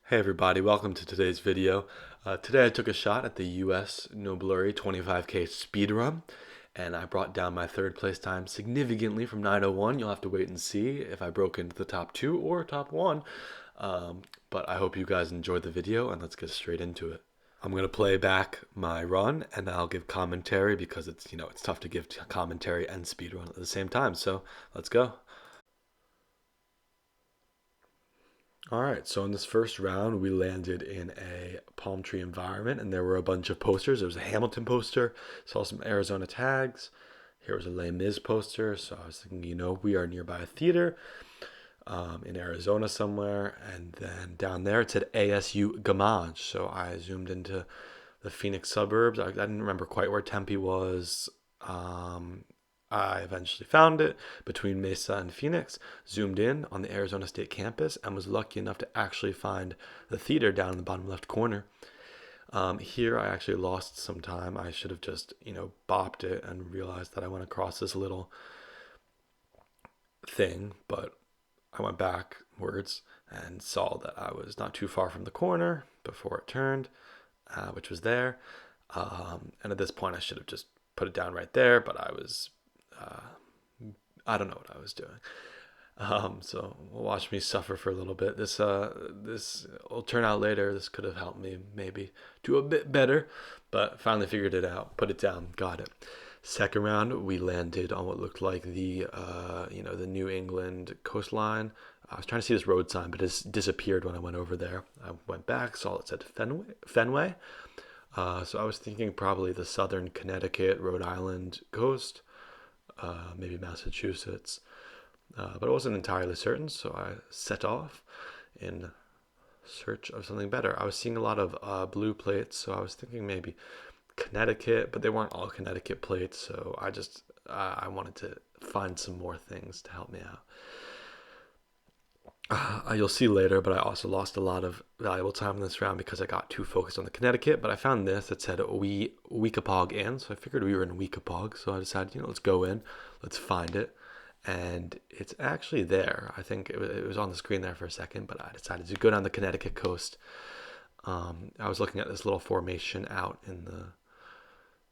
Hey everybody, welcome to today's video. Today I took a shot at the US No Blurry 25K speedrun, and I brought down my third place time significantly from 9:01. You'll have to wait and see if I broke into the top two or top one. But I hope you guys enjoyed the video, and let's get straight into it. I'm gonna play back my run, and I'll give commentary because it's tough to give commentary and speedrun at the same time. So let's go. All right, so in this first round, we landed in a palm tree environment, and there were a bunch of posters. There was a Hamilton poster, saw some Arizona tags. Here was a Les Mis poster, so I was thinking, we are nearby a theater in Arizona somewhere, and then down there it said ASU Gamage. So I zoomed into the Phoenix suburbs. I didn't remember quite where Tempe was. I eventually found it between Mesa and Phoenix, zoomed in on the Arizona State campus, and was lucky enough to actually find the theater down in the bottom left corner. Here, I actually lost some time. I should have just, bopped it and realized that I went across this little thing, but I went backwards and saw that I was not too far from the corner before it turned, which was there. And at this point, I should have just put it down right there, but I don't know what I was doing. So watch me suffer for a little bit. This will turn out later. This could have helped me maybe do a bit better, but finally figured it out. Put it down. Got it. Second round, we landed on what looked like the New England coastline. I was trying to see this road sign, but it disappeared when I went over there. I went back, saw it said Fenway. So I was thinking probably the southern Connecticut, Rhode Island coast, maybe Massachusetts, but I wasn't entirely certain, so I set off in search of something better. I was seeing a lot of blue plates, so I was thinking maybe Connecticut, but they weren't all Connecticut plates, so I wanted to find some more things to help me out. You'll see later, but I also lost a lot of valuable time in this round because I got too focused on the Connecticut. But I found this that said Weekapaug Inn, so I figured we were in Weekapaug. So I decided, let's go in, let's find it, and it's actually there. I think it was on the screen there for a second, but I decided to go down the Connecticut coast. I was looking at this little formation out in the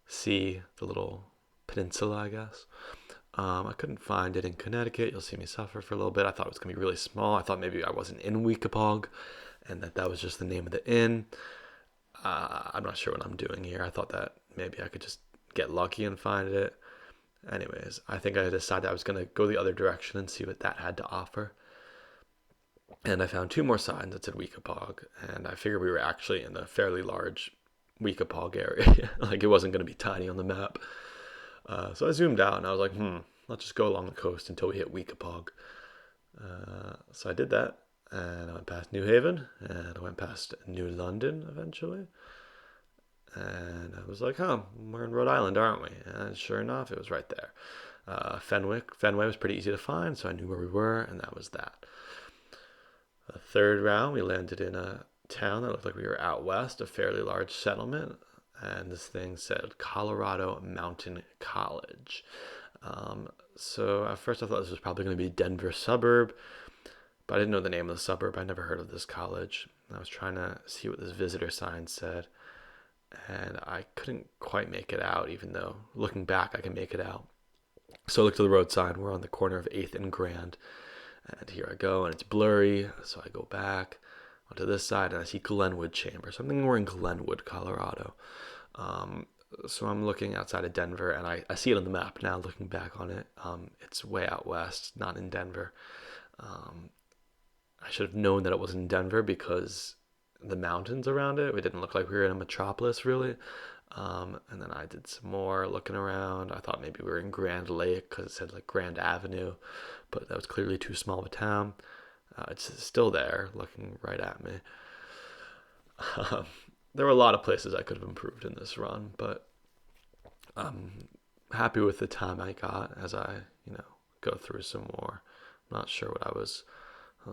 sea, the little peninsula, I guess. I couldn't find it in Connecticut. You'll see me suffer for a little bit. I thought it was going to be really small. I thought maybe I wasn't in Weekapaug and that was just the name of the inn. I'm not sure what I'm doing here. I thought that maybe I could just get lucky and find it. Anyways, I think I decided I was going to go the other direction and see what that had to offer. And I found two more signs that said Weekapaug, and I figured we were actually in a fairly large Weekapaug area. Like it wasn't going to be tiny on the map. So I zoomed out and I was like, let's just go along the coast until we hit Weekapaug. So I did that, and I went past New Haven, and I went past New London eventually. And I was like, we're in Rhode Island, aren't we? And sure enough, it was right there. Fenway was pretty easy to find, so I knew where we were, and that was that. The third round, we landed in a town that looked like we were out west, a fairly large settlement, and this thing said Colorado Mountain College. So at first I thought this was probably going to be Denver suburb, but I didn't know the name of the suburb. I never heard of this college. I was trying to see what this visitor sign said, and I couldn't quite make it out, even though looking back I can make it out. So I looked at the road sign. We're on the corner of 8th and Grand, and here I go, and it's blurry, so I go back onto this side, and I see Glenwood Chamber. So I'm thinking we're in Glenwood, Colorado. So I'm looking outside of Denver, and I see it on the map now, looking back on it. It's way out west, not in Denver. I should have known that it wasn't in Denver because the mountains around it, it didn't look like we were in a metropolis, really. And then I did some more looking around. I thought maybe we were in Grand Lake because it said like Grand Avenue, but that was clearly too small of a town. It's still there, looking right at me. There were a lot of places I could have improved in this run, but I'm happy with the time I got as I, go through some more. I'm not sure what I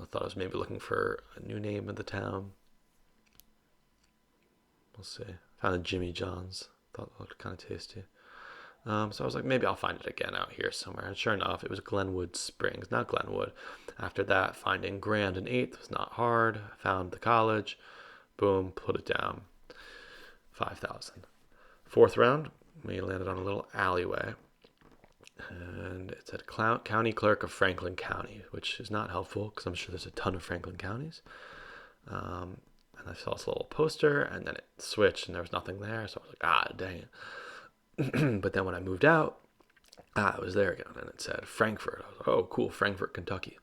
thought I was maybe looking for a new name of the town. We'll see. Found a Jimmy John's. Thought that looked kind of tasty. So I was like, maybe I'll find it again out here somewhere. And sure enough, it was Glenwood Springs, not Glenwood. After that, finding Grand and 8th was not hard. Found the college. Boom, put it down. 5,000. Fourth round, we landed on a little alleyway. And it said County Clerk of Franklin County, which is not helpful because I'm sure there's a ton of Franklin counties. And I saw this little poster, and then it switched, and there was nothing there. So I was like, dang it. But then when I moved out, it was there again, and it said Frankfort. I was like, oh, cool, Frankfort, Kentucky.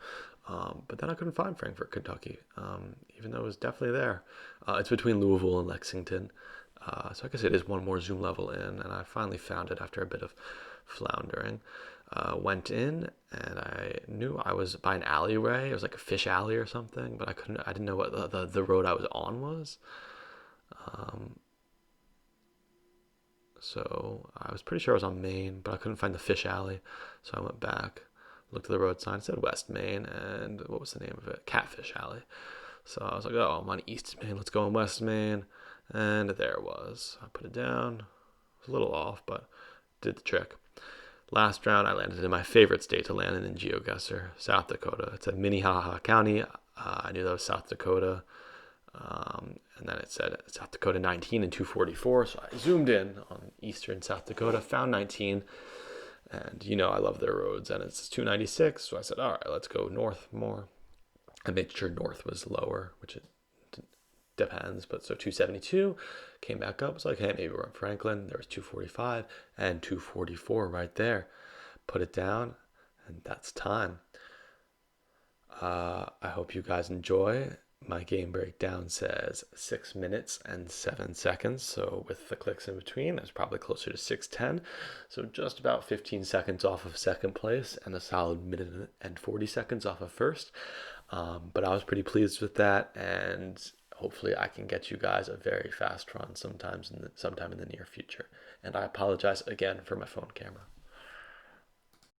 But then I couldn't find Frankfort, Kentucky, even though it was definitely there. It's between Louisville and Lexington. So I guess it is one more zoom level in, and I finally found it after a bit of floundering. Went in, and I knew I was by an alleyway. It was like a fish alley or something, but I didn't know what the road I was on was. So I was pretty sure I was on Main, but I couldn't find the fish alley. So I went back, looked at the road sign, it said West Main, and what was the name of it? Catfish Alley. So I was like, oh, I'm on East Main, let's go on West Main. And there it was. I put it down. It was a little off, but did the trick. Last round, I landed in my favorite state to land in Geoguessr, South Dakota. It's a Minnehaha County. I knew that was South Dakota. And then it said South Dakota 19 and 244. So I zoomed in on eastern South Dakota, found 19. And I love their roads, and it's 296. So I said, all right, let's go north more. I made sure north was lower, which it depends, but so 272 came back up. It's like, hey, maybe we're in Franklin. There was 245 and 244 right there. Put it down, and that's time. I hope you guys enjoy. My game breakdown says 6 minutes and 7 seconds. So with the clicks in between, it's probably closer to 6:10. So just about 15 seconds off of second place and a solid minute and 40 seconds off of first. But I was pretty pleased with that, and hopefully I can get you guys a very fast run sometime in the near future. And I apologize again for my phone camera.